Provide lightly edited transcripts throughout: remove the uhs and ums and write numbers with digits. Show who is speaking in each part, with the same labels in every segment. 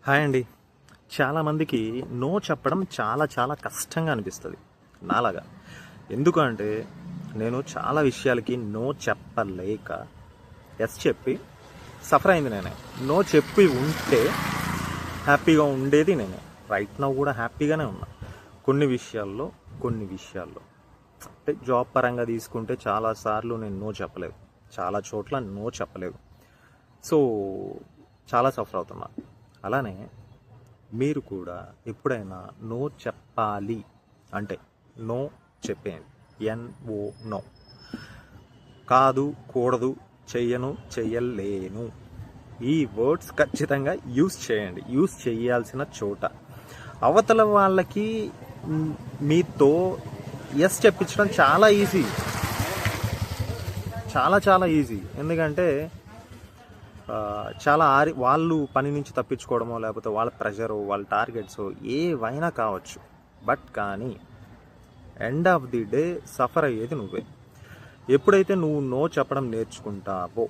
Speaker 1: Hi అండి. చాలామందికి no చెప్పడం చాలా చాలా కష్టంగా అనిపిస్తుంది నాలాగా. ఎందుకంటే నేను చాలా విషయాలకి నో చెప్పలేక ఎస్ చెప్పి సఫర్ అయింది నేనే. నో చెప్పి ఉంటే హ్యాపీగా ఉండేది నేనే. రైట్ నౌ కూడా హ్యాపీగానే ఉన్నా. కొన్ని విషయాల్లో అంటే జాబ్ పరంగా తీసుకుంటే చాలాసార్లు నేను నో చెప్పలేదు, చాలా చోట్ల నో చెప్పలేదు. సో చాలా సఫర్ అవుతున్నా. అలానే మీరు కూడా ఎప్పుడైనా నో చెప్పాలి అంటే నో చెప్పేయండి. NO no. కాదు, కూడదు, చెయ్యను, చెయ్యలేను, ఈ వర్డ్స్ ఖచ్చితంగా యూస్ చేయండి. యూస్ చేయాల్సిన చోట. అవతల వాళ్ళకి మీతో ఎస్ చెప్పించడం చాలా ఈజీ, చాలా చాలా ఈజీ. ఎందుకంటే చాలా వాళ్ళు పని నుంచి తప్పించుకోవడమో లేకపోతే వాళ్ళ ప్రెషరు, వాళ్ళ టార్గెట్స్ ఏవైనా కావచ్చు. బట్ కానీ end of the day suffer అయ్యేది నువ్వే. ఎప్పుడైతే నువ్వు నో చెప్పడం నేర్చుకుంటావో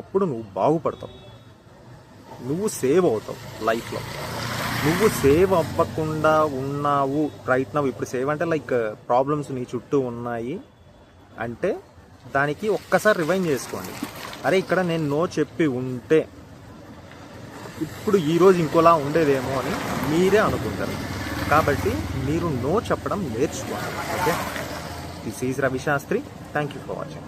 Speaker 1: అప్పుడు నువ్వు బాగుపడతావు, నువ్వు సేవ్ అవుతావు లైఫ్లో. నువ్వు సేవ్ అవ్వకుండా ఉన్నావు రైట్ నౌ. ఇప్పుడు సేవ్ అంటే లైక్ ప్రాబ్లమ్స్ నీ చుట్టూ ఉన్నాయి అంటే దానికి ఒక్కసారి రివైండ్ చేసుకోండి. అరే ఇక్కడ నేను నో చెప్పి ఉంటే ఇప్పుడు ఈరోజు ఇంకోలా ఉండేదేమో అని మీరే అనుకుంటారు. కాబట్టి మీరు నో చెప్పడం నేర్చుకోండి. Okay, this is Ravi Shastri. Thank you for watching.